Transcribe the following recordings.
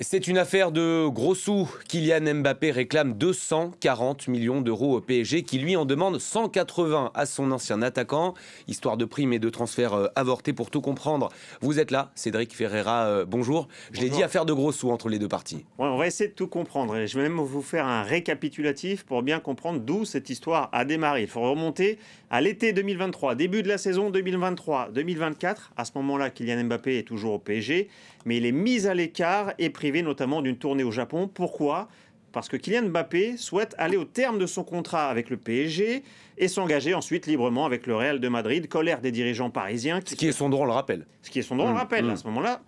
C'est une affaire de gros sous. Kylian Mbappé réclame 240 millions d'euros au PSG qui lui en demande 180 à son ancien attaquant. Histoire de primes et de transferts avortés pour tout comprendre. Vous êtes là, Cédric Ferreira, bonjour. Je l'ai dit, affaire de gros sous entre les deux parties. Ouais, on va essayer de tout comprendre. Et je vais même vous faire un récapitulatif pour bien comprendre d'où cette histoire a démarré. Il faut remonter à l'été 2023, début de la saison 2023-2024. À ce moment-là, Kylian Mbappé est toujours au PSG, mais il est mis à l'écart et privé notamment d'une tournée au Japon. Pourquoi ? Parce que Kylian Mbappé souhaite aller au terme de son contrat avec le PSG et s'engager ensuite librement avec le Real de Madrid. Colère des dirigeants parisiens. Ce qui est son droit, on le rappelle. Ce qui est son droit, on le rappelle. À ce moment-là,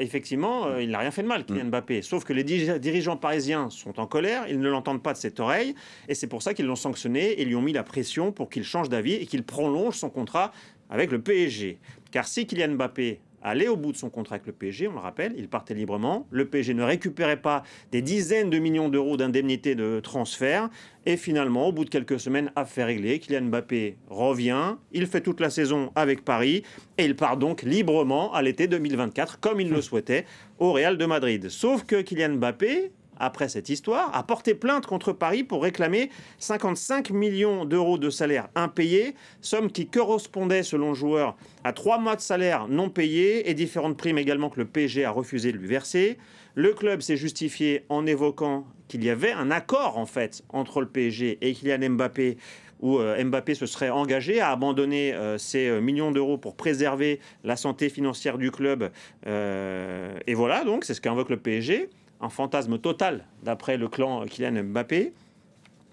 effectivement, il n'a rien fait de mal, Kylian Mbappé. Sauf que les dirigeants parisiens sont en colère, ils ne l'entendent pas de cette oreille. Et c'est pour ça qu'ils l'ont sanctionné et lui ont mis la pression pour qu'il change d'avis et qu'il prolonge son contrat avec le PSG. Car si Kylian Mbappé allait au bout de son contrat avec le PSG, on le rappelle, il partait librement. Le PSG ne récupérait pas des dizaines de millions d'euros d'indemnités de transfert. Et finalement, au bout de quelques semaines, affaire réglée, Kylian Mbappé revient, il fait toute la saison avec Paris et il part donc librement à l'été 2024, comme il le souhaitait, au Real de Madrid. Sauf que Kylian Mbappé, après cette histoire, a porté plainte contre Paris pour réclamer 55 millions d'euros de salaire impayés, somme qui correspondait, selon le joueur, à 3 mois de salaire non payés et différentes primes également que le PSG a refusé de lui verser. Le club s'est justifié en évoquant qu'il y avait un accord en fait entre le PSG et Kylian Mbappé, où Mbappé se serait engagé à abandonner ces millions d'euros pour préserver la santé financière du club. Et voilà, donc c'est ce qu'invoque le PSG. Un fantasme total, d'après le clan Kylian Mbappé,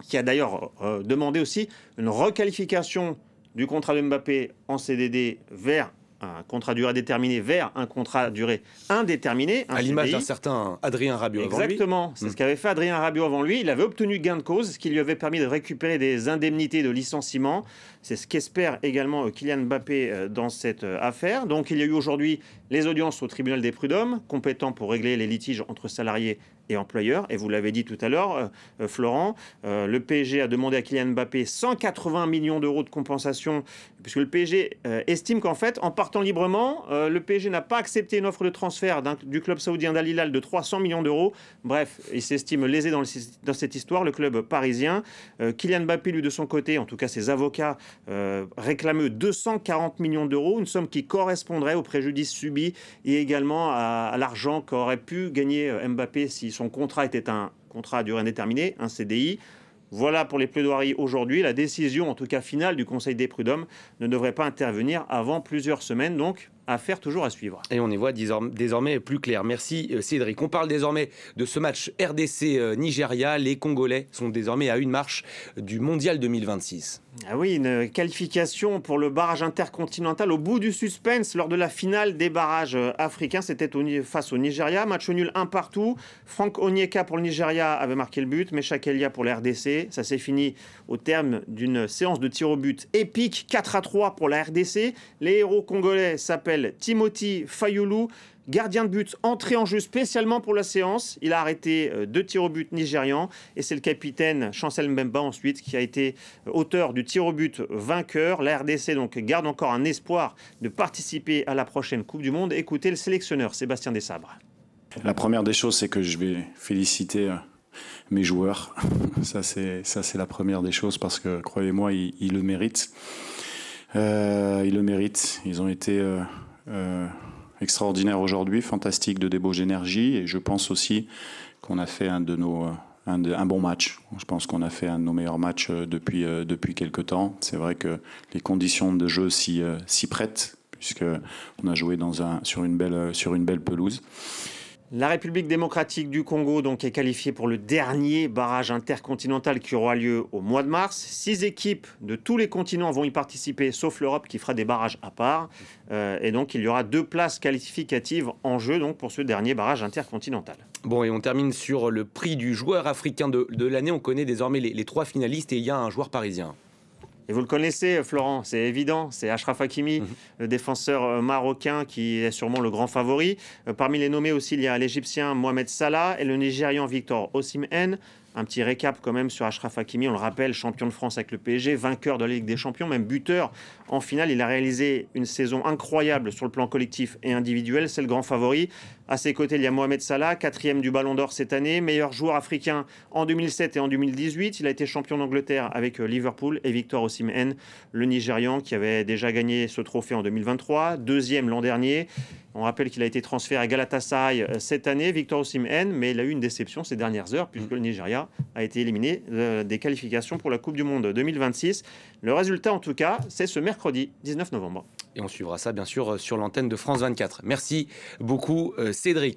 qui a d'ailleurs demandé aussi une requalification du contrat de Mbappé en CDD vers un contrat à durée déterminée vers un contrat à durée indéterminée. À l'image d'un certain Adrien Rabiot avant lui. Exactement, c'est ce qu'avait fait Adrien Rabiot avant lui. Il avait obtenu gain de cause, ce qui lui avait permis de récupérer des indemnités de licenciement. C'est ce qu'espère également Kylian Mbappé dans cette affaire. Donc il y a eu aujourd'hui les audiences au tribunal des prud'hommes, compétent pour régler les litiges entre salariés et employeurs. Et vous l'avez dit tout à l'heure, Florent, le PSG a demandé à Kylian Mbappé 180 millions d'euros de compensation, puisque le PSG estime qu'en fait, en partant librement, le PSG n'a pas accepté une offre de transfert du club saoudien d'Al Hilal de 300 millions d'euros. Bref, il s'estime lésé dans cette histoire, le club parisien. Kylian Mbappé, lui, de son côté, en tout cas ses avocats, réclament 240 millions d'euros, une somme qui correspondrait au préjudice subi et également à l'argent qu'aurait pu gagner Mbappé si son contrat était un contrat à durée indéterminée, un CDI. Voilà pour les plaidoiries aujourd'hui. La décision, en tout cas finale, du Conseil des prud'hommes ne devrait pas intervenir avant plusieurs semaines. Donc, affaire toujours à suivre. Et on y voit désormais plus clair. Merci Cédric. On parle désormais de ce match RDC-Nigeria. Les Congolais sont désormais à une marche du Mondial 2026. Ah oui, une qualification pour le barrage intercontinental au bout du suspense lors de la finale des barrages africains. C'était face au Nigeria. Match nul 1 partout. Franck Onyeka pour le Nigeria avait marqué le but. Meshak Elia pour la RDC. Ça s'est fini au terme d'une séance de tir au but épique. 4-3 pour la RDC. Les héros congolais s'appellent Timothy Fayulu, gardien de but entré en jeu spécialement pour la séance. Il a arrêté 2 tirs au but nigérians et c'est le capitaine Chancel Mbemba ensuite qui a été auteur du tir au but vainqueur. La RDC donc garde encore un espoir de participer à la prochaine Coupe du Monde. Écoutez le sélectionneur Sébastien Desabre. La première des choses, c'est que je vais féliciter mes joueurs. Ça c'est la première des choses parce que, croyez-moi, ils le méritent. Ils le méritent. Ils ont été extraordinaires aujourd'hui, fantastiques, de débauche d'énergie. Et je pense aussi qu'on a fait un bon match. Je pense qu'on a fait un de nos meilleurs matchs depuis quelques temps. C'est vrai que les conditions de jeu s'y prêtent, puisqu'on a joué sur une belle pelouse. La République démocratique du Congo donc, est qualifiée pour le dernier barrage intercontinental qui aura lieu au mois de mars. 6 équipes de tous les continents vont y participer, sauf l'Europe qui fera des barrages à part. Et donc il y aura 2 places qualificatives en jeu donc, pour ce dernier barrage intercontinental. Bon, et on termine sur le prix du joueur africain de l'année. On connaît désormais les 3 finalistes et il y a un joueur parisien. Et vous le connaissez, Florent, c'est évident, c'est Achraf Hakimi, le défenseur marocain qui est sûrement le grand favori. Parmi les nommés aussi, il y a l'Égyptien Mohamed Salah et le Nigérian Victor Osimhen. Un petit récap quand même sur Achraf Hakimi, on le rappelle, champion de France avec le PSG, vainqueur de la Ligue des Champions, même buteur en finale. Il a réalisé une saison incroyable sur le plan collectif et individuel, c'est le grand favori. À ses côtés, il y a Mohamed Salah, 4e du Ballon d'Or cette année, meilleur joueur africain en 2007 et en 2018. Il a été champion d'Angleterre avec Liverpool, et Victor Osimhen, le Nigérian qui avait déjà gagné ce trophée en 2023, 2e l'an dernier. On rappelle qu'il a été transféré à Galatasaray cette année, Victor Osimhen, mais il a eu une déception ces dernières heures puisque le Nigeria a été éliminé des qualifications pour la Coupe du Monde 2026. Le résultat, en tout cas, c'est ce mercredi 19 novembre. Et on suivra ça, bien sûr, sur l'antenne de France 24. Merci beaucoup, Cédric.